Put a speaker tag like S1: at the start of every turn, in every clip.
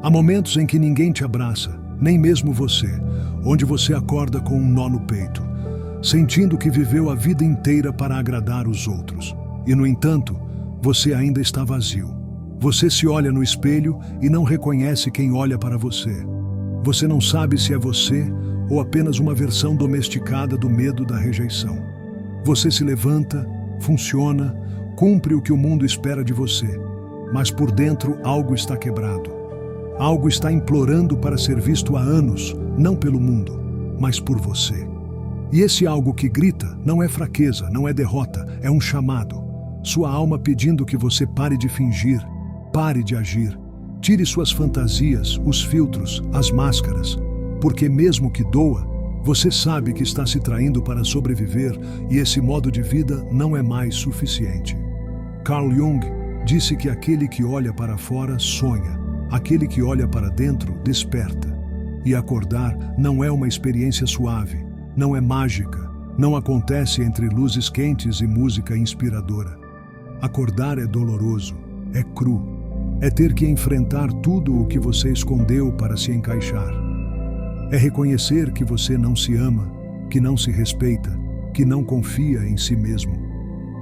S1: Há momentos em que ninguém te abraça, nem mesmo você, onde você acorda com um nó no peito, sentindo que viveu a vida inteira para agradar os outros. E, no entanto, você ainda está vazio. Você se olha no espelho e não reconhece quem olha para você. Você não sabe se é você ou apenas uma versão domesticada do medo da rejeição. Você se levanta, funciona, cumpre o que o mundo espera de você, mas por dentro algo está quebrado. Algo está implorando para ser visto há anos, não pelo mundo, mas por você. E esse algo que grita não é fraqueza, não é derrota, é um chamado. Sua alma pedindo que você pare de fingir, pare de agir, tire suas fantasias, os filtros, as máscaras, porque mesmo que doa, você sabe que está se traindo para sobreviver e esse modo de vida não é mais suficiente. Carl Jung disse que aquele que olha para fora sonha, aquele que olha para dentro desperta. E acordar não é uma experiência suave, não é mágica, não acontece entre luzes quentes e música inspiradora. Acordar é doloroso, é cru, é ter que enfrentar tudo o que você escondeu para se encaixar. É reconhecer que você não se ama, que não se respeita, que não confia em si mesmo.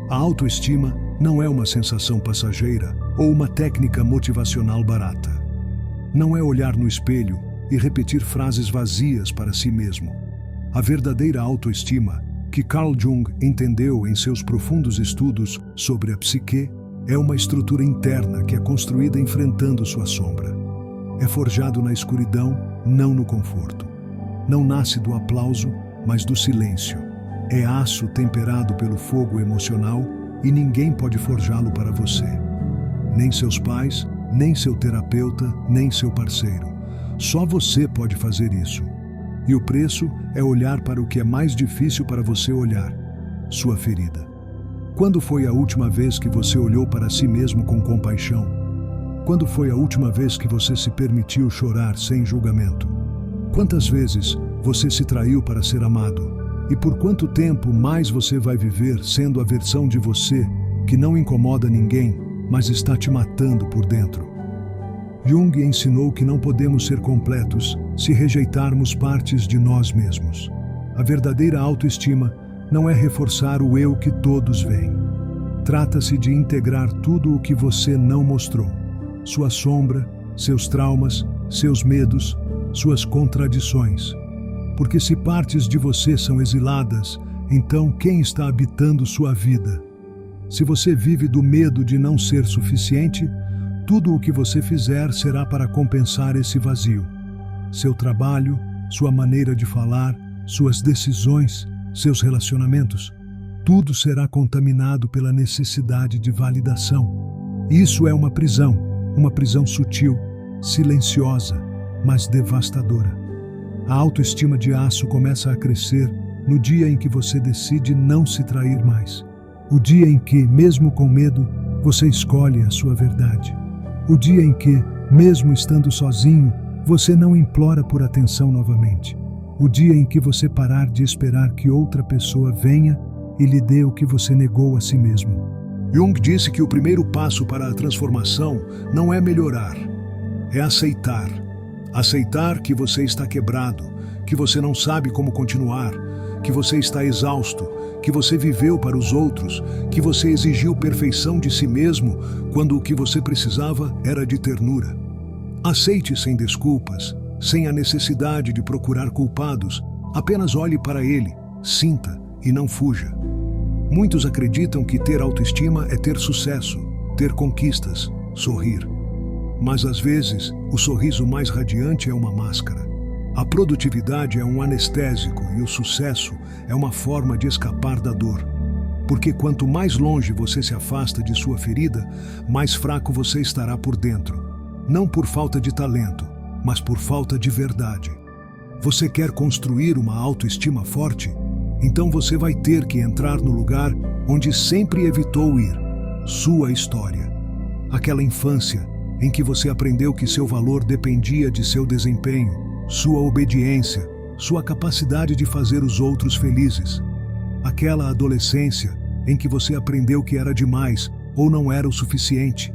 S1: A autoestima não é uma sensação passageira ou uma técnica motivacional barata. Não é olhar no espelho e repetir frases vazias para si mesmo. A verdadeira autoestima, que Carl Jung entendeu em seus profundos estudos sobre a psique, é uma estrutura interna que é construída enfrentando sua sombra. É forjado na escuridão, não no conforto. Não nasce do aplauso, mas do silêncio. É aço temperado pelo fogo emocional e ninguém pode forjá-lo para você. Nem seus pais, nem seu terapeuta, nem seu parceiro. Só você pode fazer isso. E o preço é olhar para o que é mais difícil para você olhar: sua ferida. Quando foi a última vez que você olhou para si mesmo com compaixão? Quando foi a última vez que você se permitiu chorar sem julgamento? Quantas vezes você se traiu para ser amado? E por quanto tempo mais você vai viver sendo a versão de você que não incomoda ninguém, mas está te matando por dentro? Jung ensinou que não podemos ser completos se rejeitarmos partes de nós mesmos. A verdadeira autoestima não é reforçar o eu que todos veem. Trata-se de integrar tudo o que você não mostrou. Sua sombra, seus traumas, seus medos, suas contradições. Porque se partes de você são exiladas, então quem está habitando sua vida? Se você vive do medo de não ser suficiente, tudo o que você fizer será para compensar esse vazio. Seu trabalho, sua maneira de falar, suas decisões, seus relacionamentos, tudo será contaminado pela necessidade de validação. Isso é uma prisão sutil, silenciosa, mas devastadora. A autoestima de aço começa a crescer no dia em que você decide não se trair mais. O dia em que, mesmo com medo, você escolhe a sua verdade. O dia em que, mesmo estando sozinho, você não implora por atenção novamente. O dia em que você parar de esperar que outra pessoa venha e lhe dê o que você negou a si mesmo. Jung disse que o primeiro passo para a transformação não é melhorar, é aceitar. Aceitar que você está quebrado, que você não sabe como continuar, que você está exausto, que você viveu para os outros, que você exigiu perfeição de si mesmo quando o que você precisava era de ternura. Aceite sem desculpas, sem a necessidade de procurar culpados, apenas olhe para ele, sinta e não fuja. Muitos acreditam que ter autoestima é ter sucesso, ter conquistas, sorrir. Mas às vezes, o sorriso mais radiante é uma máscara. A produtividade é um anestésico e o sucesso é uma forma de escapar da dor. Porque quanto mais longe você se afasta de sua ferida, mais fraco você estará por dentro. Não por falta de talento, mas por falta de verdade. Você quer construir uma autoestima forte? Então você vai ter que entrar no lugar onde sempre evitou ir: sua história. Aquela infância em que você aprendeu que seu valor dependia de seu desempenho, sua obediência, sua capacidade de fazer os outros felizes. Aquela adolescência em que você aprendeu que era demais ou não era o suficiente.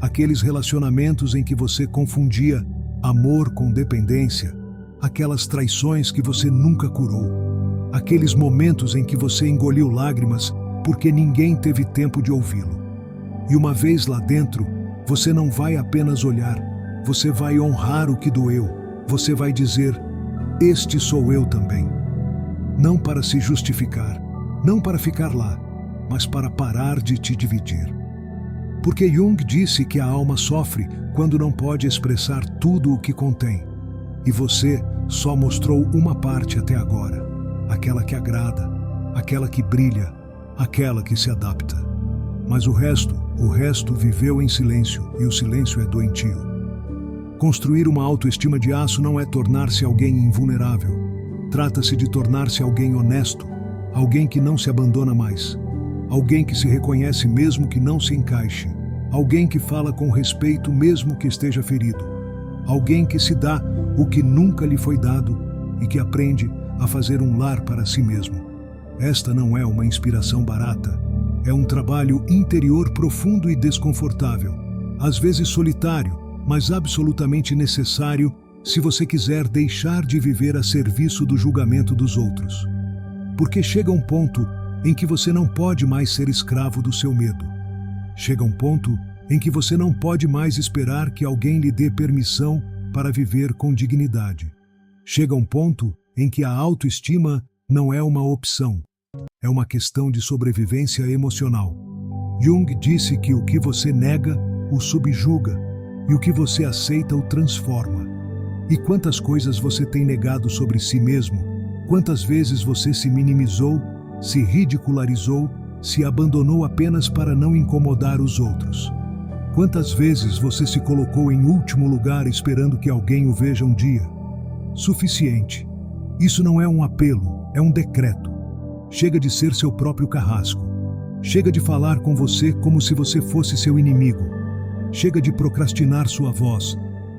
S1: Aqueles relacionamentos em que você confundia Amor com dependência, aquelas traições que você nunca curou, aqueles momentos em que você engoliu lágrimas porque ninguém teve tempo de ouvi-lo. E uma vez lá dentro, você não vai apenas olhar, você vai honrar o que doeu, você vai dizer: este sou eu também. Não para se justificar, não para ficar lá, mas para parar de te dividir. Porque Jung disse que a alma sofre quando não pode expressar tudo o que contém. E você só mostrou uma parte até agora, aquela que agrada, aquela que brilha, aquela que se adapta. Mas o resto viveu em silêncio, e o silêncio é doentio. Construir uma autoestima de aço não é tornar-se alguém invulnerável. Trata-se de tornar-se alguém honesto, alguém que não se abandona mais, alguém que se reconhece mesmo que não se encaixe, alguém que fala com respeito mesmo que esteja ferido, alguém que se dá o que nunca lhe foi dado e que aprende a fazer um lar para si mesmo. Esta não é uma inspiração barata, é um trabalho interior profundo e desconfortável, às vezes solitário, mas absolutamente necessário se você quiser deixar de viver a serviço do julgamento dos outros. Porque chega um ponto em que você não pode mais ser escravo do seu medo. Chega um ponto em que você não pode mais esperar que alguém lhe dê permissão para viver com dignidade. Chega um ponto em que a autoestima não é uma opção, é uma questão de sobrevivência emocional. Jung disse que o que você nega o subjuga e o que você aceita o transforma. E quantas coisas você tem negado sobre si mesmo? Quantas vezes você se minimizou, se ridicularizou, se abandonou apenas para não incomodar os outros? Quantas vezes você se colocou em último lugar esperando que alguém o veja um dia? Suficiente. Isso não é um apelo, é um decreto. Chega de ser seu próprio carrasco. Chega de falar com você como se você fosse seu inimigo. Chega de procrastinar sua voz.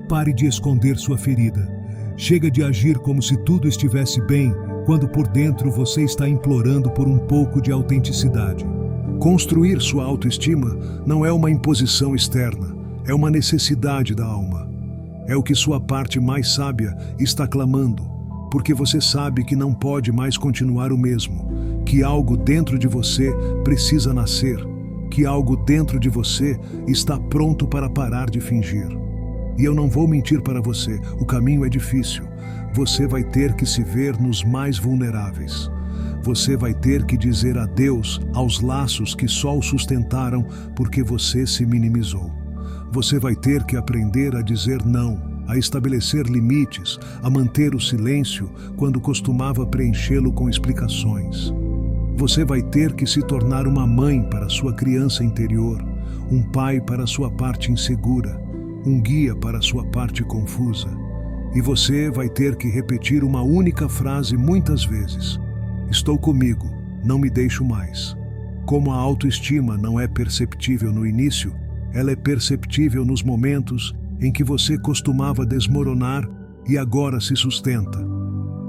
S1: Pare de esconder sua ferida. Chega de agir como se tudo estivesse bem, quando por dentro você está implorando por um pouco de autenticidade. Construir sua autoestima não é uma imposição externa, é uma necessidade da alma. É o que sua parte mais sábia está clamando, porque você sabe que não pode mais continuar o mesmo, que algo dentro de você precisa nascer, que algo dentro de você está pronto para parar de fingir. E eu não vou mentir para você, o caminho é difícil. Você vai ter que se ver nos mais vulneráveis. Você vai ter que dizer adeus aos laços que só o sustentaram porque você se minimizou. Você vai ter que aprender a dizer não, a estabelecer limites, a manter o silêncio quando costumava preenchê-lo com explicações. Você vai ter que se tornar uma mãe para sua criança interior, um pai para sua parte insegura, um guia para sua parte confusa. E você vai ter que repetir uma única frase muitas vezes: estou comigo, não me deixo mais. Como a autoestima não é perceptível no início, ela é perceptível nos momentos em que você costumava desmoronar e agora se sustenta.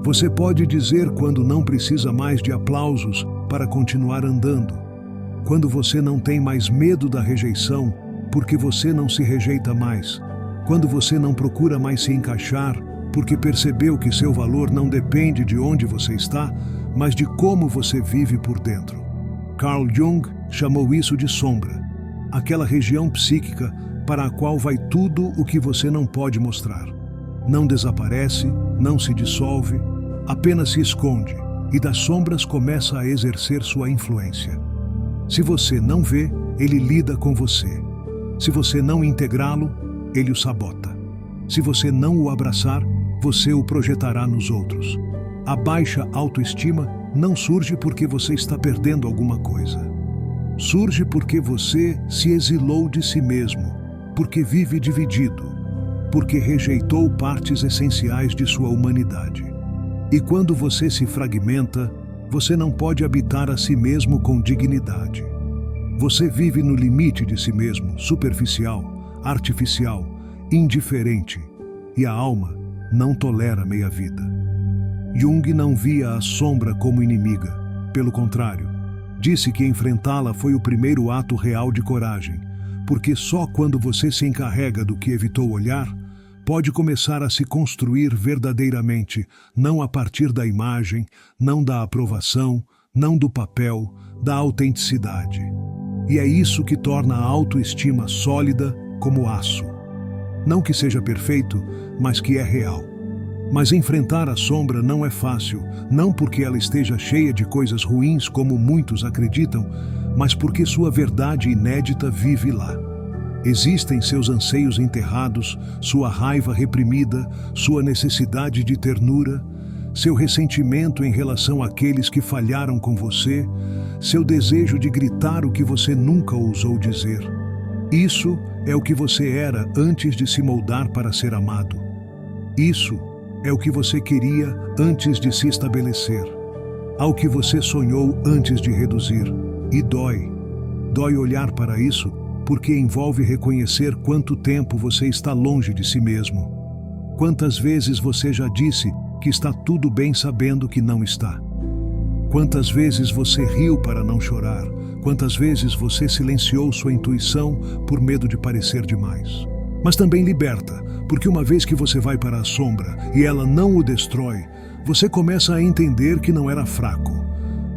S1: Você pode dizer quando não precisa mais de aplausos para continuar andando. Quando você não tem mais medo da rejeição, porque você não se rejeita mais. Quando você não procura mais se encaixar, porque percebeu que seu valor não depende de onde você está, mas de como você vive por dentro. Carl Jung chamou isso de sombra, aquela região psíquica para a qual vai tudo o que você não pode mostrar. Não desaparece, não se dissolve, apenas se esconde, e das sombras começa a exercer sua influência. Se você não vê, ele lida com você. Se você não integrá-lo, ele o sabota. Se você não o abraçar, você o projetará nos outros. A baixa autoestima não surge porque você está perdendo alguma coisa. Surge porque você se exilou de si mesmo, porque vive dividido, porque rejeitou partes essenciais de sua humanidade. E quando você se fragmenta, você não pode habitar a si mesmo com dignidade. Você vive no limite de si mesmo, superficial, artificial, indiferente, e a alma não tolera meia-vida. Jung não via a sombra como inimiga. Pelo contrário, disse que enfrentá-la foi o primeiro ato real de coragem, porque só quando você se encarrega do que evitou olhar, pode começar a se construir verdadeiramente, não a partir da imagem, não da aprovação, não do papel, da autenticidade. E é isso que torna a autoestima sólida como aço. Não que seja perfeito, mas que é real. Mas enfrentar a sombra não é fácil, não porque ela esteja cheia de coisas ruins como muitos acreditam, mas porque sua verdade inédita vive lá. Existem seus anseios enterrados, sua raiva reprimida, sua necessidade de ternura, seu ressentimento em relação àqueles que falharam com você, seu desejo de gritar o que você nunca ousou dizer. Isso é o que você era antes de se moldar para ser amado. Isso é o que você queria antes de se estabelecer. Ao que você sonhou antes de reduzir. E dói. Dói olhar para isso, porque envolve reconhecer quanto tempo você está longe de si mesmo. Quantas vezes você já disse que está tudo bem sabendo que não está? Quantas vezes você riu para não chorar? Quantas vezes você silenciou sua intuição por medo de parecer demais? Mas também liberta, porque uma vez que você vai para a sombra e ela não o destrói, você começa a entender que não era fraco.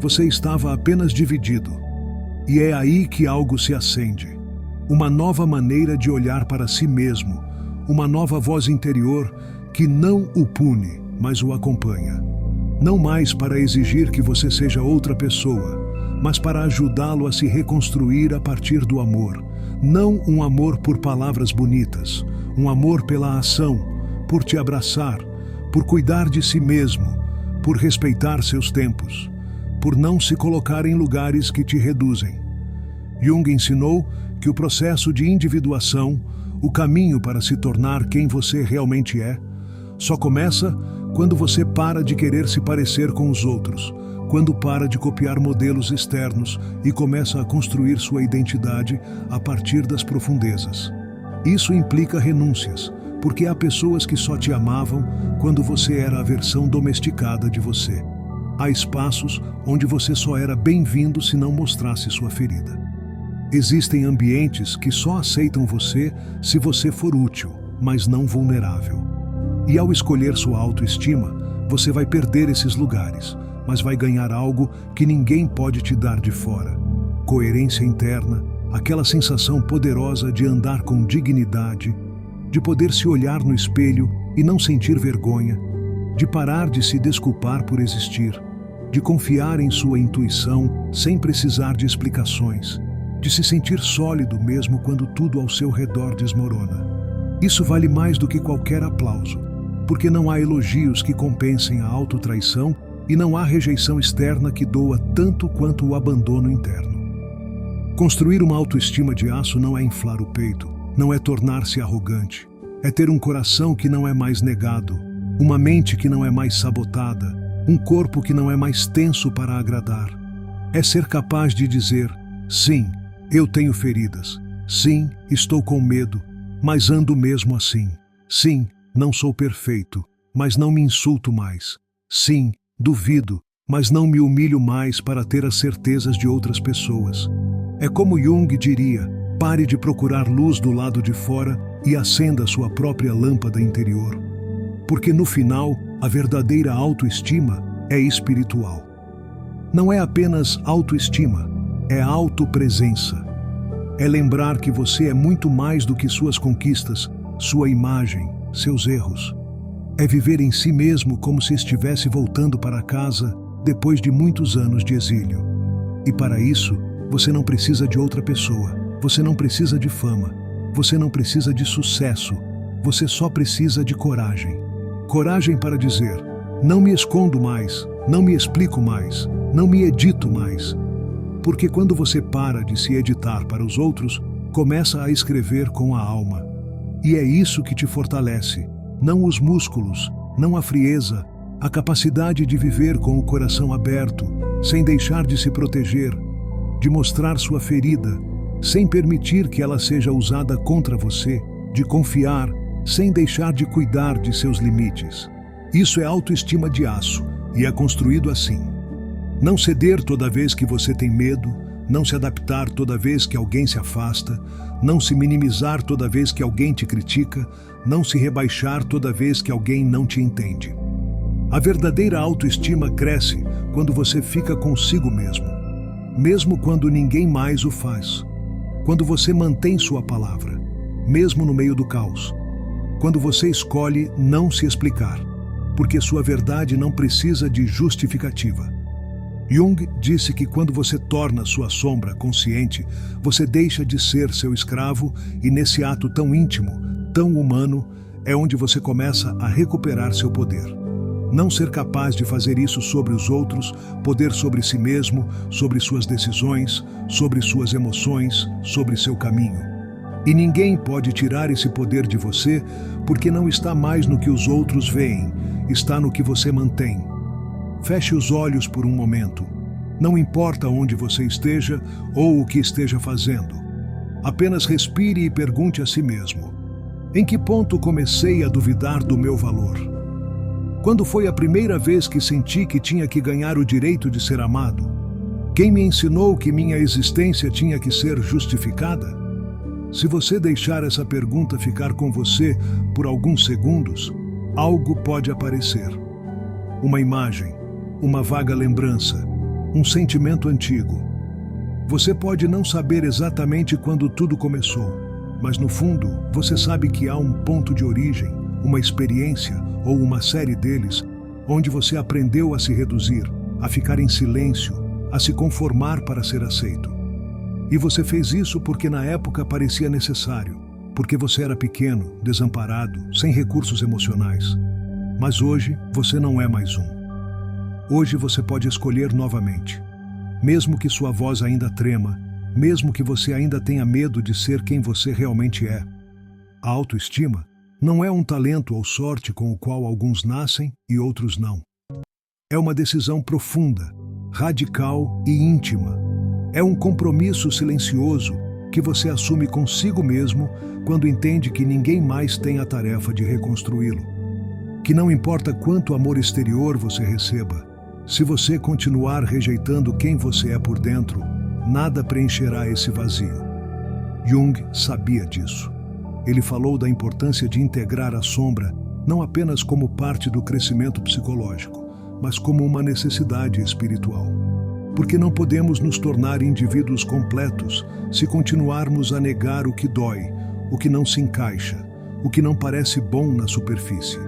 S1: Você estava apenas dividido. E é aí que algo se acende. Uma nova maneira de olhar para si mesmo, uma nova voz interior que não o pune, mas o acompanha. Não mais para exigir que você seja outra pessoa, mas para ajudá-lo a se reconstruir a partir do amor. Não um amor por palavras bonitas, um amor pela ação, por te abraçar, por cuidar de si mesmo, por respeitar seus tempos, por não se colocar em lugares que te reduzem. Jung ensinou que o processo de individuação, o caminho para se tornar quem você realmente é, só começa quando você para de querer se parecer com os outros, quando para de copiar modelos externos e começa a construir sua identidade a partir das profundezas. Isso implica renúncias, porque há pessoas que só te amavam quando você era a versão domesticada de você. Há espaços onde você só era bem-vindo se não mostrasse sua ferida. Existem ambientes que só aceitam você se você for útil, mas não vulnerável. E ao escolher sua autoestima, você vai perder esses lugares, mas vai ganhar algo que ninguém pode te dar de fora. Coerência interna, aquela sensação poderosa de andar com dignidade, de poder se olhar no espelho e não sentir vergonha, de parar de se desculpar por existir, de confiar em sua intuição sem precisar de explicações, de se sentir sólido mesmo quando tudo ao seu redor desmorona. Isso vale mais do que qualquer aplauso, porque não há elogios que compensem a autotraição e não há rejeição externa que doa tanto quanto o abandono interno. Construir uma autoestima de aço não é inflar o peito, não é tornar-se arrogante, é ter um coração que não é mais negado, uma mente que não é mais sabotada, um corpo que não é mais tenso para agradar. É ser capaz de dizer: sim, eu tenho feridas. Sim, estou com medo, mas ando mesmo assim. Sim, não sou perfeito, mas não me insulto mais. Sim, duvido, mas não me humilho mais para ter as certezas de outras pessoas. É como Jung diria: pare de procurar luz do lado de fora e acenda sua própria lâmpada interior. Porque no final, a verdadeira autoestima é espiritual. Não é apenas autoestima, é autopresença. É lembrar que você é muito mais do que suas conquistas, sua imagem, seus erros. É viver em si mesmo como se estivesse voltando para casa depois de muitos anos de exílio. E para isso, você não precisa de outra pessoa, você não precisa de fama, você não precisa de sucesso, você só precisa de coragem. Coragem para dizer: não me escondo mais, não me explico mais, não me edito mais. Porque quando você para de se editar para os outros, começa a escrever com a alma. E é isso que te fortalece, não os músculos, não a frieza, a capacidade de viver com o coração aberto, sem deixar de se proteger, de mostrar sua ferida, sem permitir que ela seja usada contra você, de confiar, sem deixar de cuidar de seus limites. Isso é autoestima de aço, e é construído assim. Não ceder toda vez que você tem medo, não se adaptar toda vez que alguém se afasta, não se minimizar toda vez que alguém te critica, não se rebaixar toda vez que alguém não te entende. A verdadeira autoestima cresce quando você fica consigo mesmo quando ninguém mais o faz. Quando você mantém sua palavra, mesmo no meio do caos. Quando você escolhe não se explicar, porque sua verdade não precisa de justificativa. Jung disse que quando você torna sua sombra consciente, você deixa de ser seu escravo e nesse ato tão íntimo, tão humano, é onde você começa a recuperar seu poder. Não ser capaz de fazer isso sobre os outros, poder sobre si mesmo, sobre suas decisões, sobre suas emoções, sobre seu caminho. E ninguém pode tirar esse poder de você, porque não está mais no que os outros veem, está no que você mantém. Feche os olhos por um momento. Não importa onde você esteja ou o que esteja fazendo. Apenas respire e pergunte a si mesmo: em que ponto comecei a duvidar do meu valor? Quando foi a primeira vez que senti que tinha que ganhar o direito de ser amado? Quem me ensinou que minha existência tinha que ser justificada? Se você deixar essa pergunta ficar com você por alguns segundos, algo pode aparecer. Uma imagem, uma vaga lembrança, um sentimento antigo. Você pode não saber exatamente quando tudo começou, mas no fundo você sabe que há um ponto de origem, uma experiência ou uma série deles, onde você aprendeu a se reduzir, a ficar em silêncio, a se conformar para ser aceito. E você fez isso porque na época parecia necessário, porque você era pequeno, desamparado, sem recursos emocionais. Mas hoje você não é mais um. Hoje você pode escolher novamente. Mesmo que sua voz ainda trema, mesmo que você ainda tenha medo de ser quem você realmente é. A autoestima não é um talento ou sorte com o qual alguns nascem e outros não. É uma decisão profunda, radical e íntima. É um compromisso silencioso que você assume consigo mesmo quando entende que ninguém mais tem a tarefa de reconstruí-lo. Que não importa quanto amor exterior você receba, se você continuar rejeitando quem você é por dentro, nada preencherá esse vazio. Jung sabia disso. Ele falou da importância de integrar a sombra não apenas como parte do crescimento psicológico, mas como uma necessidade espiritual. Porque não podemos nos tornar indivíduos completos se continuarmos a negar o que dói, o que não se encaixa, o que não parece bom na superfície.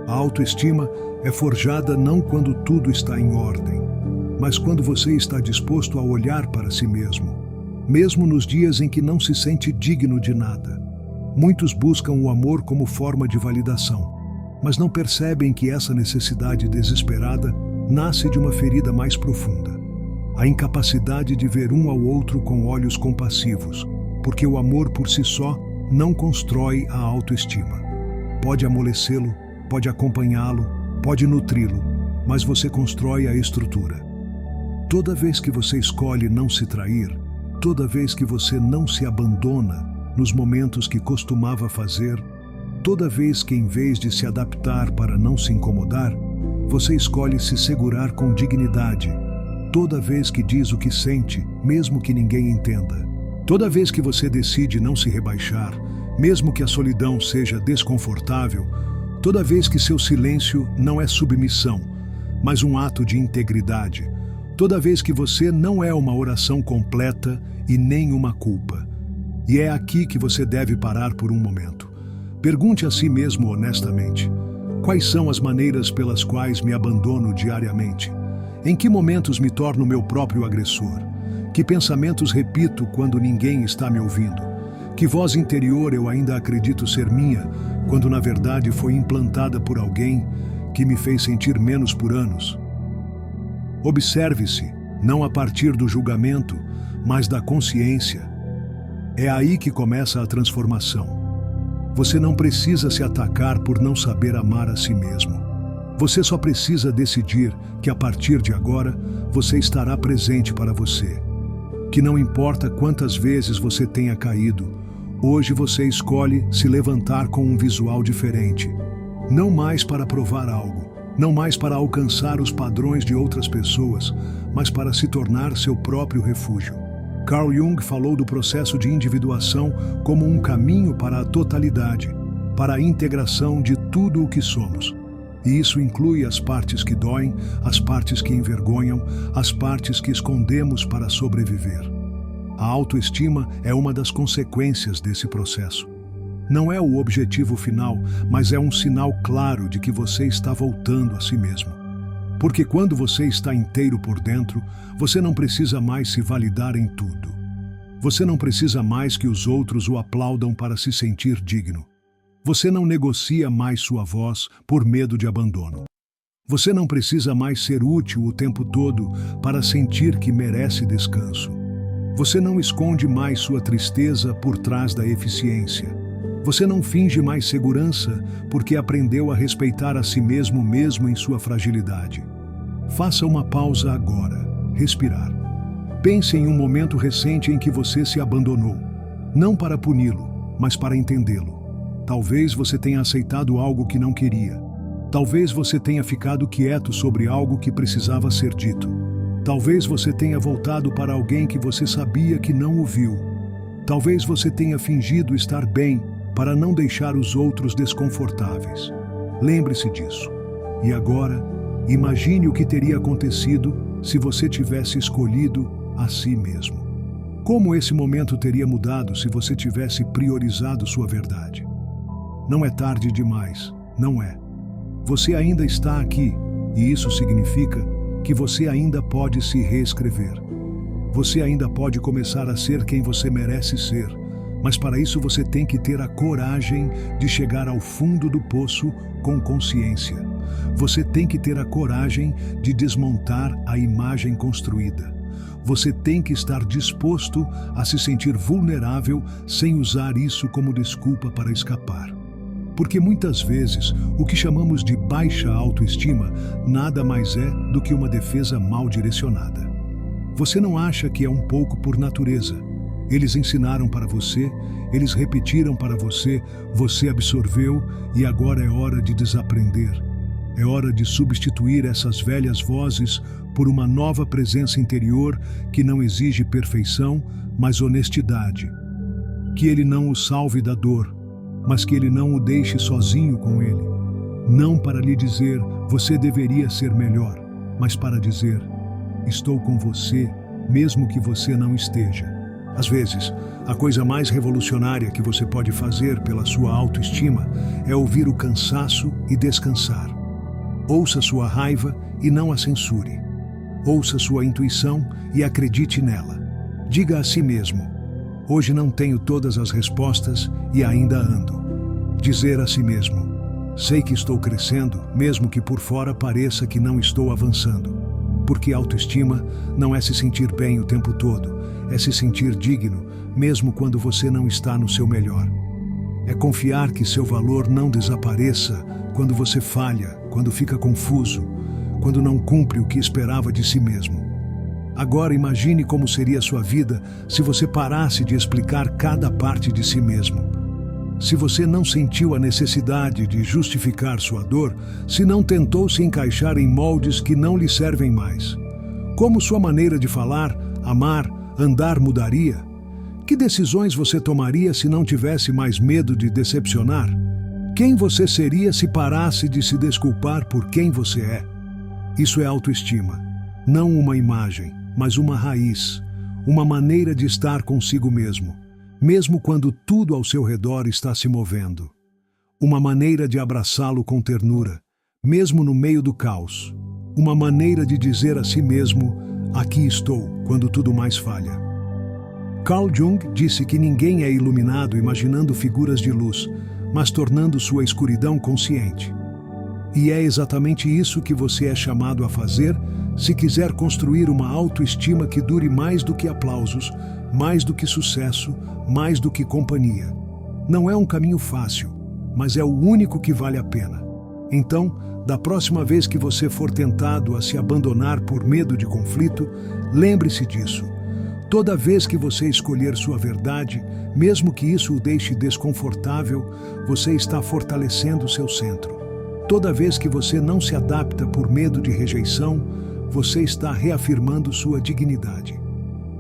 S1: A autoestima é forjada não quando tudo está em ordem, mas quando você está disposto a olhar para si mesmo, mesmo nos dias em que não se sente digno de nada. Muitos buscam o amor como forma de validação, mas não percebem que essa necessidade desesperada nasce de uma ferida mais profunda. A incapacidade de ver um ao outro com olhos compassivos, porque o amor por si só não constrói a autoestima. Pode amolecê-lo, pode acompanhá-lo, pode nutri-lo, mas você constrói a estrutura. Toda vez que você escolhe não se trair, toda vez que você não se abandona nos momentos que costumava fazer, toda vez que em vez de se adaptar para não se incomodar, você escolhe se segurar com dignidade, toda vez que diz o que sente, mesmo que ninguém entenda. Toda vez que você decide não se rebaixar, mesmo que a solidão seja desconfortável, toda vez que seu silêncio não é submissão, mas um ato de integridade, toda vez que você não é uma oração completa e nem uma culpa. E é aqui que você deve parar por um momento. Pergunte a si mesmo honestamente: quais são as maneiras pelas quais me abandono diariamente? Em que momentos me torno meu próprio agressor? Que pensamentos repito quando ninguém está me ouvindo? Que voz interior eu ainda acredito ser minha, quando na verdade foi implantada por alguém que me fez sentir menos por anos? Observe-se, não a partir do julgamento, mas da consciência. É aí que começa a transformação. Você não precisa se atacar por não saber amar a si mesmo. Você só precisa decidir que a partir de agora você estará presente para você. Que não importa quantas vezes você tenha caído, hoje você escolhe se levantar com um visual diferente. Não mais para provar algo, Não mais para alcançar os padrões de outras pessoas, mas para se tornar seu próprio refúgio. Carl Jung falou do processo de individuação como um caminho para a totalidade, para a integração de tudo o que somos. E isso inclui as partes que doem, as partes que envergonham, as partes que escondemos para sobreviver. A autoestima é uma das consequências desse processo. Não é o objetivo final, mas é um sinal claro de que você está voltando a si mesmo. Porque quando você está inteiro por dentro, você não precisa mais se validar em tudo. Você não precisa mais que os outros o aplaudam para se sentir digno. Você não negocia mais sua voz por medo de abandono. Você não precisa mais ser útil o tempo todo para sentir que merece descanso. Você não esconde mais sua tristeza por trás da eficiência. Você não finge mais segurança porque aprendeu a respeitar a si mesmo em sua fragilidade. Faça uma pausa agora, respirar. Pense em um momento recente em que você se abandonou, não para puni-lo, mas para entendê-lo. Talvez você tenha aceitado algo que não queria. Talvez você tenha ficado quieto sobre algo que precisava ser dito. Talvez você tenha voltado para alguém que você sabia que não o viu. Talvez você tenha fingido estar bem para não deixar os outros desconfortáveis. Lembre-se disso. E agora, imagine o que teria acontecido se você tivesse escolhido a si mesmo. Como esse momento teria mudado se você tivesse priorizado sua verdade? Não é tarde demais, não é. Você ainda está aqui, e isso significa que você ainda pode se reescrever. Você ainda pode começar a ser quem você merece ser, mas para isso você tem que ter a coragem de chegar ao fundo do poço com consciência. Você tem que ter a coragem de desmontar a imagem construída. Você tem que estar disposto a se sentir vulnerável sem usar isso como desculpa para escapar. Porque muitas vezes o que chamamos de baixa autoestima nada mais é do que uma defesa mal direcionada. Você não acha que é um pouco por natureza. Eles ensinaram para você, eles repetiram para você, você absorveu e agora é hora de desaprender. É hora de substituir essas velhas vozes por uma nova presença interior que não exige perfeição, mas honestidade. Que ele não o salve da dor, mas que ele não o deixe sozinho com ele. Não para lhe dizer, você deveria ser melhor, mas para dizer, estou com você, mesmo que você não esteja. Às vezes, a coisa mais revolucionária que você pode fazer pela sua autoestima é ouvir o cansaço e descansar. Ouça sua raiva e não a censure. Ouça sua intuição e acredite nela. Diga a si mesmo, hoje não tenho todas as respostas e ainda ando. Dizer a si mesmo, sei que estou crescendo, mesmo que por fora pareça que não estou avançando. Porque autoestima não é se sentir bem o tempo todo, é se sentir digno, mesmo quando você não está no seu melhor. É confiar que seu valor não desapareça quando você falha, quando fica confuso, quando não cumpre o que esperava de si mesmo. Agora imagine como seria a sua vida se você parasse de explicar cada parte de si mesmo. Se você não sentiu a necessidade de justificar sua dor, se não tentou se encaixar em moldes que não lhe servem mais. Como sua maneira de falar, amar, andar mudaria? Que decisões você tomaria se não tivesse mais medo de decepcionar? Quem você seria se parasse de se desculpar por quem você é? Isso é autoestima. Não uma imagem, mas uma raiz. Uma maneira de estar consigo mesmo. Mesmo quando tudo ao seu redor está se movendo. Uma maneira de abraçá-lo com ternura, mesmo no meio do caos. Uma maneira de dizer a si mesmo, aqui estou, quando tudo mais falha. Carl Jung disse que ninguém é iluminado imaginando figuras de luz, mas tornando sua escuridão consciente. E é exatamente isso que você é chamado a fazer se quiser construir uma autoestima que dure mais do que aplausos, mais do que sucesso, mais do que companhia. Não é um caminho fácil, mas é o único que vale a pena. Então, da próxima vez que você for tentado a se abandonar por medo de conflito, lembre-se disso. Toda vez que você escolher sua verdade, mesmo que isso o deixe desconfortável, você está fortalecendo seu centro. Toda vez que você não se adapta por medo de rejeição, você está reafirmando sua dignidade.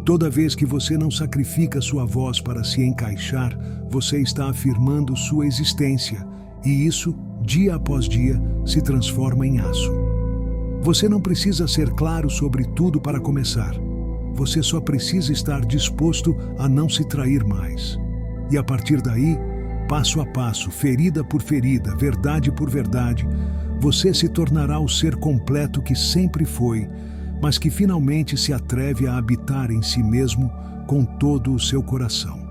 S1: Toda vez que você não sacrifica sua voz para se encaixar, você está afirmando sua existência, e isso, dia após dia, se transforma em aço. Você não precisa ser claro sobre tudo para começar. Você só precisa estar disposto a não se trair mais. E a partir daí, passo a passo, ferida por ferida, verdade por verdade, você se tornará o ser completo que sempre foi, mas que finalmente se atreve a habitar em si mesmo com todo o seu coração.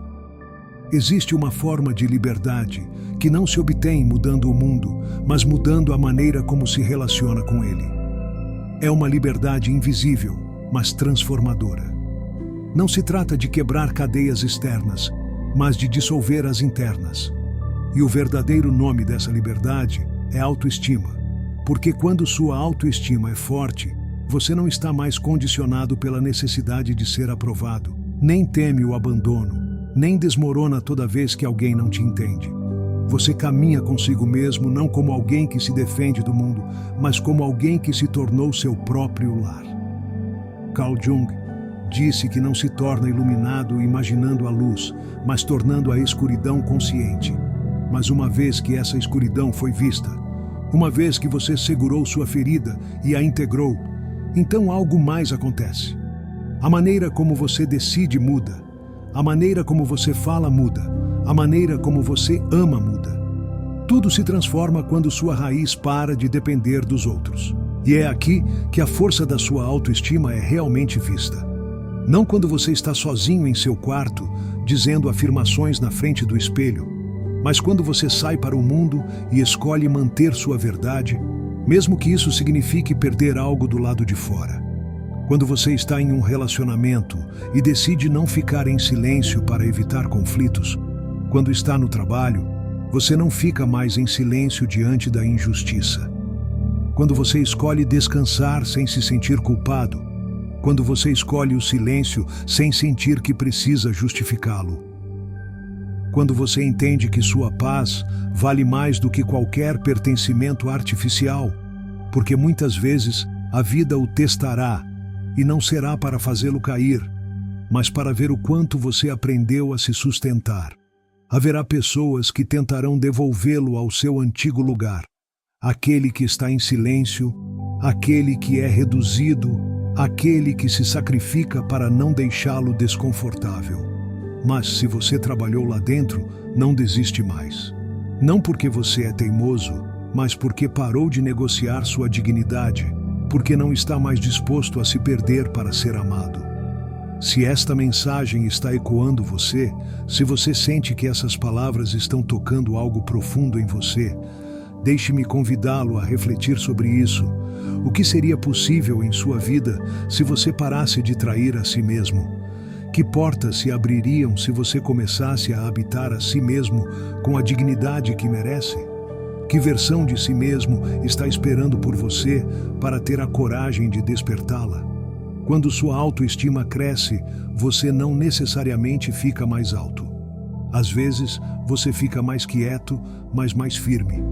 S1: Existe uma forma de liberdade que não se obtém mudando o mundo, mas mudando a maneira como se relaciona com ele. É uma liberdade invisível, mas transformadora. Não se trata de quebrar cadeias externas, mas de dissolver as internas. E o verdadeiro nome dessa liberdade é autoestima, porque quando sua autoestima é forte, você não está mais condicionado pela necessidade de ser aprovado, nem teme o abandono, nem desmorona toda vez que alguém não te entende. Você caminha consigo mesmo não como alguém que se defende do mundo, mas como alguém que se tornou seu próprio lar. Carl Jung disse que não se torna iluminado imaginando a luz, mas tornando a escuridão consciente. Mas uma vez que essa escuridão foi vista, uma vez que você segurou sua ferida e a integrou, então algo mais acontece. A maneira como você decide muda. A maneira como você fala muda. A maneira como você ama muda. Tudo se transforma quando sua raiz para de depender dos outros. E é aqui que a força da sua autoestima é realmente vista. Não quando você está sozinho em seu quarto, dizendo afirmações na frente do espelho, mas quando você sai para o mundo e escolhe manter sua verdade, mesmo que isso signifique perder algo do lado de fora. Quando você está em um relacionamento e decide não ficar em silêncio para evitar conflitos, quando está no trabalho, você não fica mais em silêncio diante da injustiça. Quando você escolhe descansar sem se sentir culpado, quando você escolhe o silêncio sem sentir que precisa justificá-lo. Quando você entende que sua paz vale mais do que qualquer pertencimento artificial, porque muitas vezes a vida o testará e não será para fazê-lo cair, mas para ver o quanto você aprendeu a se sustentar. Haverá pessoas que tentarão devolvê-lo ao seu antigo lugar, aquele que está em silêncio, aquele que é reduzido, aquele que se sacrifica para não deixá-lo desconfortável. Mas se você trabalhou lá dentro, não desiste mais. Não porque você é teimoso, mas porque parou de negociar sua dignidade, porque não está mais disposto a se perder para ser amado. Se esta mensagem está ecoando você, se você sente que essas palavras estão tocando algo profundo em você, deixe-me convidá-lo a refletir sobre isso. O que seria possível em sua vida se você parasse de trair a si mesmo? Que portas se abririam se você começasse a habitar a si mesmo com a dignidade que merece? Que versão de si mesmo está esperando por você para ter a coragem de despertá-la? Quando sua autoestima cresce, você não necessariamente fica mais alto. Às vezes, você fica mais quieto, mas mais firme.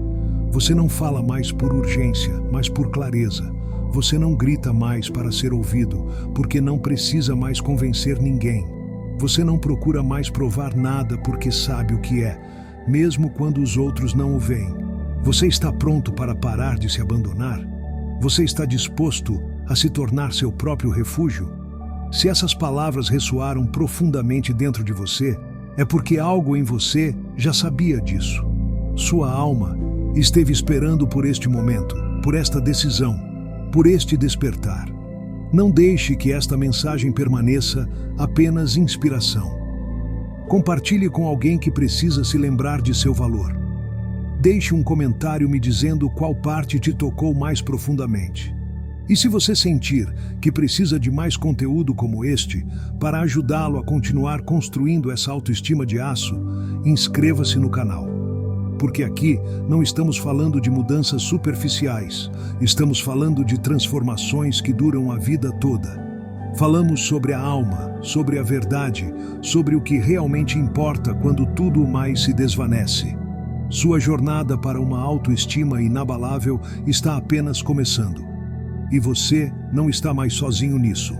S1: Você não fala mais por urgência, mas por clareza. Você não grita mais para ser ouvido, porque não precisa mais convencer ninguém. Você não procura mais provar nada porque sabe o que é, mesmo quando os outros não o veem. Você está pronto para parar de se abandonar? Você está disposto a se tornar seu próprio refúgio? Se essas palavras ressoaram profundamente dentro de você, é porque algo em você já sabia disso. Sua alma esteve esperando por este momento, por esta decisão, por este despertar. Não deixe que esta mensagem permaneça apenas inspiração. Compartilhe com alguém que precisa se lembrar de seu valor. Deixe um comentário me dizendo qual parte te tocou mais profundamente. E se você sentir que precisa de mais conteúdo como este, para ajudá-lo a continuar construindo essa autoestima de aço, inscreva-se no canal. Porque aqui não estamos falando de mudanças superficiais, estamos falando de transformações que duram a vida toda. Falamos sobre a alma, sobre a verdade, sobre o que realmente importa quando tudo mais se desvanece. Sua jornada para uma autoestima inabalável está apenas começando. E você não está mais sozinho nisso.